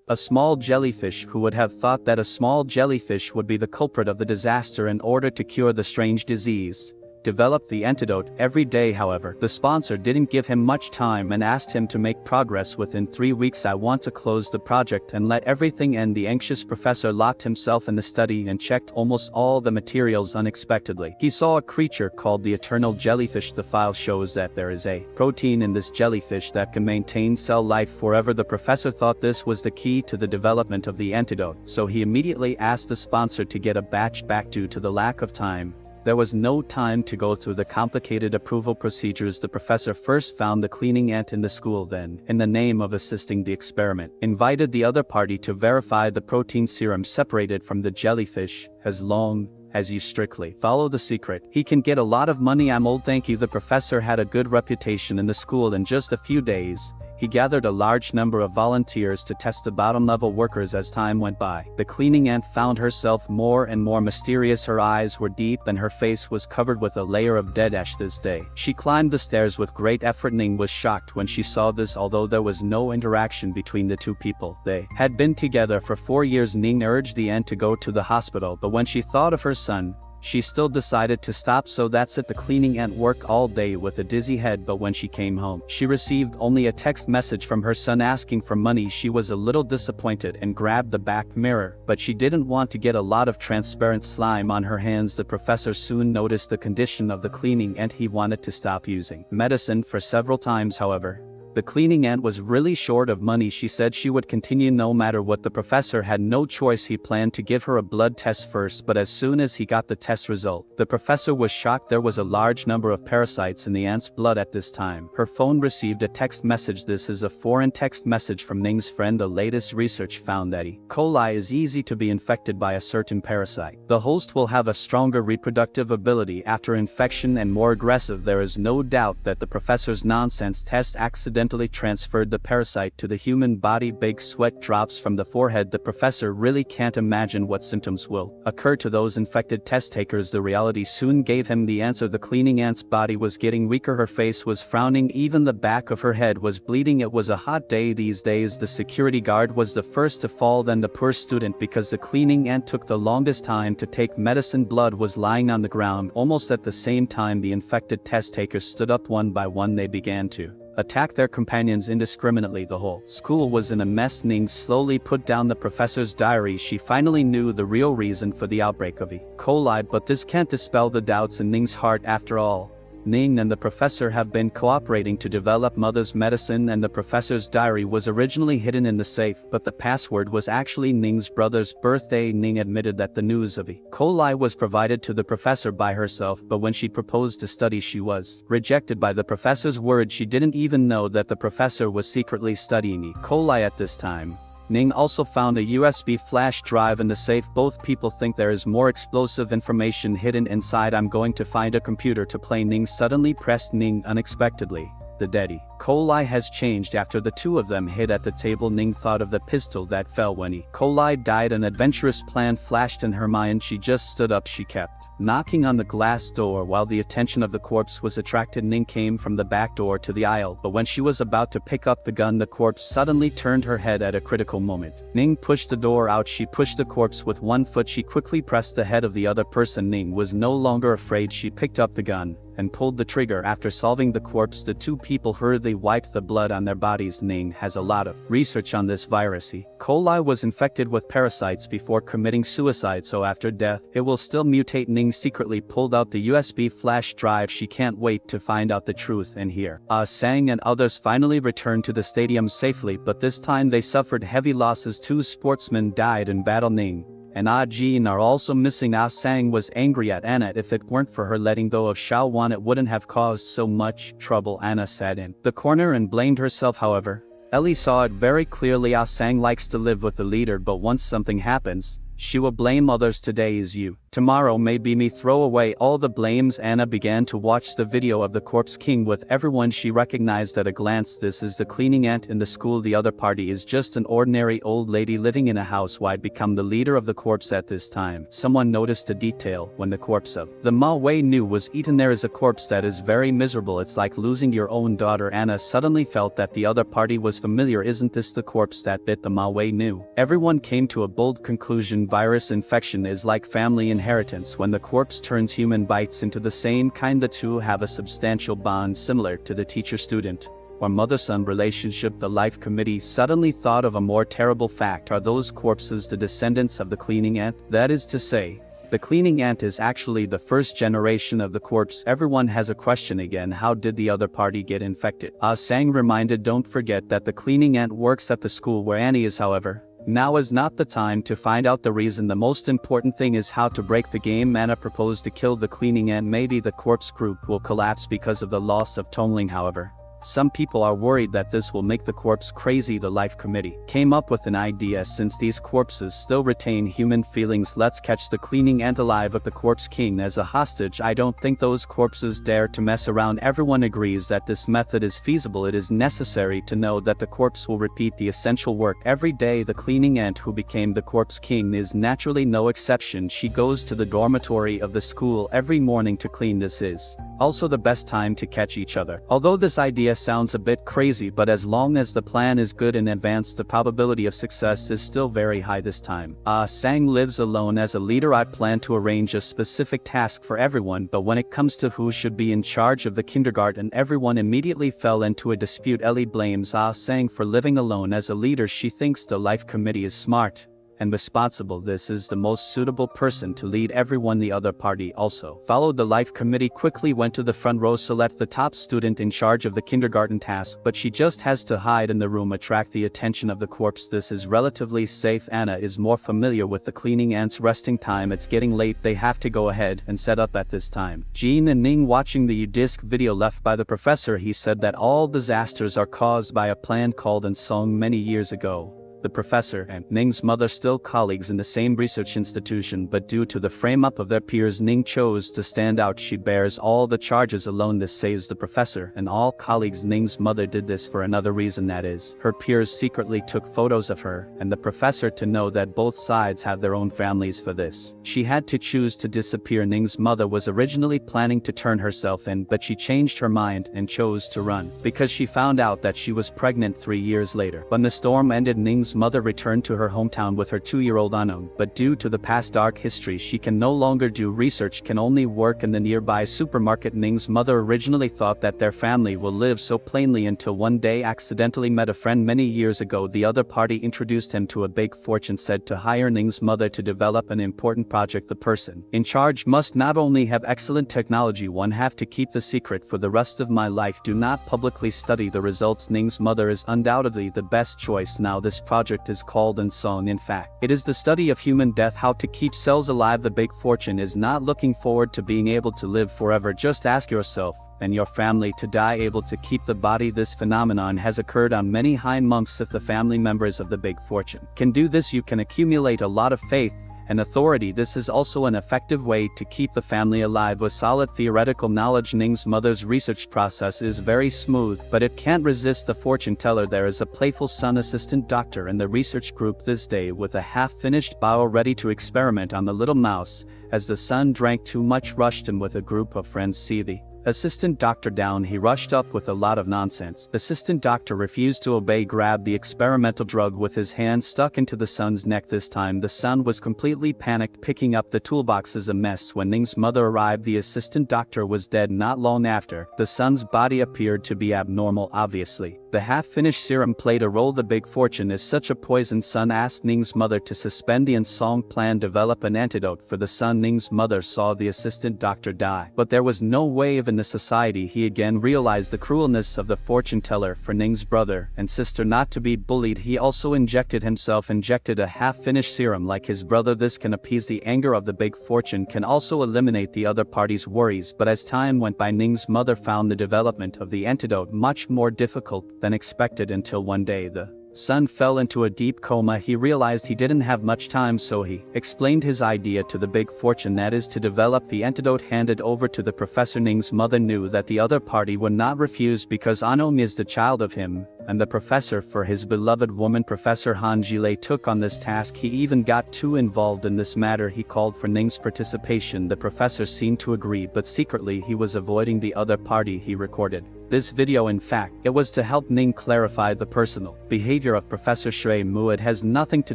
A small jellyfish. Who would have thought that a small jellyfish would be the culprit of the disaster in order to cure the strange disease? Developed the antidote every day. However, the sponsor didn't give him much time and asked him to make progress within 3 weeks. I want to close the project and let everything end. The anxious professor locked himself in the study and checked almost all the materials. Unexpectedly, he saw a creature called the eternal jellyfish. The file shows that there is a protein in this jellyfish that can maintain cell life forever. The professor thought this was the key to the development of the antidote, so he immediately asked the sponsor to get a batch back. Due to the lack of time, there was no time to go through the complicated approval procedures. The professor first found the cleaning ant in the school, then, in the name of assisting the experiment, invited the other party to verify the protein serum separated from the jellyfish. As long as you strictly follow the secret, he can get a lot of money. I'm old. Thank you. The professor had a good reputation in the school. In just a few days, he gathered a large number of volunteers to test the bottom-level workers. As time went by, the cleaning ant found herself more and more mysterious. Her eyes were deep and her face was covered with a layer of dead ash. This day, she climbed the stairs with great effort. Ning was shocked when she saw this. Although there was no interaction between the two people, they had been together for 4 years. Ning urged the ant to go to the hospital, but when she thought of her son, she still decided to stop. So that's it. The cleaning ant worked all day with a dizzy head, but when she came home, she received only a text message from her son asking for money. She was a little disappointed and grabbed the back mirror, but she didn't want to get a lot of transparent slime on her hands. The professor soon noticed the condition of the cleaning ant. He wanted to stop using medicine for several times. However, the cleaning ant was really short of money. She said she would continue no matter what. The professor had no choice. He planned to give her a blood test first, but as soon as he got the test result, the professor was shocked. There was a large number of parasites in the ant's blood at this time. Her phone received a text message. This is a foreign text message from Ning's friend. The latest research found that E. coli is easy to be infected by a certain parasite. The host will have a stronger reproductive ability after infection and more aggressive. There is no doubt that the professor's nonsense test accidentally transferred the parasite to the human body. Big sweat drops from the forehead. The professor really can't imagine what symptoms will occur to those infected test takers. The reality soon gave him the answer. The cleaning ant's body was getting weaker. Her face was frowning. Even the back of her head was bleeding. It was a hot day these days. The security guard was the first to fall, then the poor student, because the cleaning ant took the longest time to take medicine. Blood was lying on the ground. Almost at the same time, the infected test takers stood up. One by one, they began to attack their companions indiscriminately. The whole school was in a mess. Ning slowly put down the professor's diary. She finally knew the real reason for the outbreak of E. coli, but this can't dispel the doubts in Ning's heart. After all, Ning and the professor have been cooperating to develop mother's medicine, and the professor's diary was originally hidden in the safe, but the password was actually Ning's brother's birthday. Ning admitted that the news of E. coli was provided to the professor by herself, but when she proposed to study, she was rejected by the professor's word. She didn't even know that the professor was secretly studying E. coli at this time. Ning also found a USB flash drive in the safe. Both people think there is more explosive information hidden inside. I'm going to find a computer to play. Ning suddenly pressed. Ning unexpectedly. The dead E. coli has changed after the two of them hid at the table. Ning thought of the pistol that fell when E. coli died. An adventurous plan flashed in her mind. She just stood up. She kept knocking on the glass door while the attention of the corpse was attracted. Ning came from the back door to the aisle, but when she was about to pick up the gun, the corpse suddenly turned her head at a critical moment. Ning pushed the door out. She pushed the corpse with one foot. She quickly pressed the head of the other person. Ning was no longer afraid. She picked up the gun and pulled the trigger. After solving the corpse, the two people hurriedly wiped the blood on their bodies. Ning has a lot of research on this virus. E. coli was infected with parasites before committing suicide, so after death, it will still mutate. Ning secretly pulled out the USB flash drive. She can't wait to find out the truth and hear. Ah Sang and others finally returned to the stadium safely, but this time they suffered heavy losses. 2 sportsmen died in battle. Ning and Ah Jin are also missing. Ah Sang was angry at Anna. If it weren't for her letting go of Xiao Wan, it wouldn't have caused so much trouble. Anna sat in the corner and blamed herself. However, Ellie saw it very clearly. Ah Sang likes to live with the leader, but once something happens, she will blame others. Today is you Tomorrow may be me. Throw away all the blames. Anna began to watch the video of the Corpse King with everyone she recognized at a glance. This is the cleaning aunt in the school. The other party is just an ordinary old lady living in a house. Why'd become the leader of the corpse at this time? Someone noticed a detail when the corpse of the Ma Wei Nu was eaten. There is a corpse that is very miserable. It's like losing your own daughter. Anna suddenly felt that the other party was familiar. Isn't this the corpse that bit the Ma Wei Nu? Everyone came to a bold conclusion. Virus infection is like family inheritance. When the corpse turns human, bites into the same kind. The two have a substantial bond similar to the teacher-student or mother-son relationship. The Life Committee suddenly thought of a more terrible fact. Are those corpses the descendants of the cleaning ant? That is to say, the cleaning ant is actually the first generation of the corpse. Everyone has a question again. How did the other party get infected? Ah Sang reminded, don't forget that the cleaning ant works at the school where Annie is. However, now is not the time to find out the reason. The most important thing is how to break the game. Anna proposed to kill the cleaning ant. Maybe the corpse group will collapse because of the loss of Tongling. However, some people are worried that this will make the corpse crazy. The Life Committee came up with an idea. Since these corpses still retain human feelings, let's catch the cleaning ant alive with the Corpse King as a hostage. I don't think those corpses dare to mess around. Everyone agrees that this method is feasible. It is necessary to know that the corpse will repeat the essential work every day. The cleaning ant who became the Corpse King is naturally no exception. She goes to the dormitory of the school every morning to clean. This is also the best time to catch each other. Although this idea sounds a bit crazy, but as long as the plan is good in advance, the probability of success is still very high this time. Ah Sang lives alone. As a leader, I plan to arrange a specific task for everyone, but when it comes to who should be in charge of the kindergarten, everyone immediately fell into a dispute. Ellie blames Ah Sang for living alone. As a leader, she thinks the Life Committee is smart and responsible. This is the most suitable person to lead everyone. The other party also followed the Life Committee, quickly went to the front row. Select the top student in charge of the kindergarten task, but she just has to hide in the room, attract the attention of the corpse. This is relatively safe. Anna is more familiar with the cleaning ants' resting time. It's getting late. They have to go ahead and set up at this time. Jean and Ning watching the UDisc video left by the professor. He said that all disasters are caused by a plan called Ensong many years ago. The professor and Ning's mother still colleagues in the same research institution, but due to the frame-up of their peers, Ning chose to stand out. She bears all the charges alone. This saves the professor and all colleagues. Ning's mother did this for another reason, that is, her peers secretly took photos of her and the professor to know that both sides have their own families. For this, she had to choose to disappear. Ning's mother was originally planning to turn herself in, but she changed her mind and chose to run because she found out that she was pregnant 3 years later. When the storm ended, Ning's mother returned to her hometown with her 2-year-old Anung, but due to the past dark history, she can no longer do research, can only work in the nearby supermarket. Ning's mother originally thought that their family will live so plainly until one day accidentally met a friend many years ago. The other party introduced him to a big fortune, said to hire Ning's mother to develop an important project. The person in charge must not only have excellent technology, one have to keep the secret for the rest of my life. Do not publicly study the results. Ning's mother is undoubtedly the best choice. Now this project is called Ensong. In fact, it is the study of human death, how to keep cells alive. The big fortune is not looking forward to being able to live forever. Just ask yourself and your family to die able to keep the body. This phenomenon has occurred on many Han monks. If the family members of the big fortune can do this, you can accumulate a lot of faith and authority. This is also an effective way to keep the family alive with solid theoretical knowledge. Ning's mother's research process is very smooth, but it can't resist the fortune teller. There is a playful son assistant doctor in the research group this day with a half-finished bottle ready to experiment on the little mouse. As the son drank too much, rushed him with a group of friends. See the assistant doctor down. He rushed up with a lot of nonsense. Assistant doctor refused to obey, grabbed the experimental drug with his hand stuck into the son's neck. This time the son was completely panicked, picking up the toolbox is a mess. When Ning's mother arrived, the assistant doctor was dead. Not long after, the son's body appeared to be abnormal. Obviously, the half-finished serum played a role. The big fortune is such a poison. Son asked Ning's mother to suspend the Ensong plan, develop an antidote for the son. Ning's mother saw the assistant doctor die, but there was no way of in the society. He again realized the cruelness of the fortune teller. For Ning's brother and sister not to be bullied, he also injected a half-finished serum like his brother. This can appease the anger of the big fortune, can also eliminate the other party's worries. But as time went by, Ning's mother found the development of the antidote much more difficult than expected, until one day the Sun fell into a deep coma. He realized he didn't have much time, so he explained his idea to the Big Fortune, that is to develop the antidote handed over to the Professor. Ning's mother knew that the other party would not refuse because Anom is the child of him, and the professor for his beloved woman. Professor Han Jile took on this task. He even got too involved in this matter. He called for Ning's participation. The professor seemed to agree, but secretly he was avoiding the other party. He recorded this video. In fact, it was to help Ning clarify the personal behavior of Professor Shui Mu. It has nothing to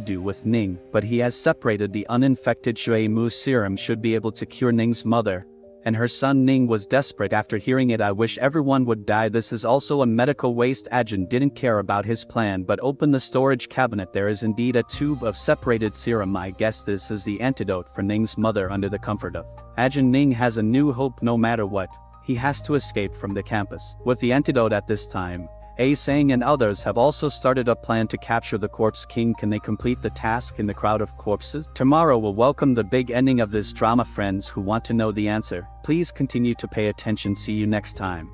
do with Ning, but he has separated the uninfected Shui Mu serum should be able to cure Ning's mother and her son. Ning was desperate after hearing it. I wish everyone would die. This is also a medical waste. Ajin didn't care about his plan but opened the storage cabinet. There is indeed a tube of separated serum. I guess this is the antidote for Ning's mother. Under the comfort of Ajin, Ning has a new hope. No matter what, he has to escape from the campus with the antidote. At this time, A Sang and others have also started a plan to capture the Corpse King. Can they complete the task in the crowd of corpses? Tomorrow will welcome the big ending of this drama. Friends who want to know the answer, please continue to pay attention. See you next time.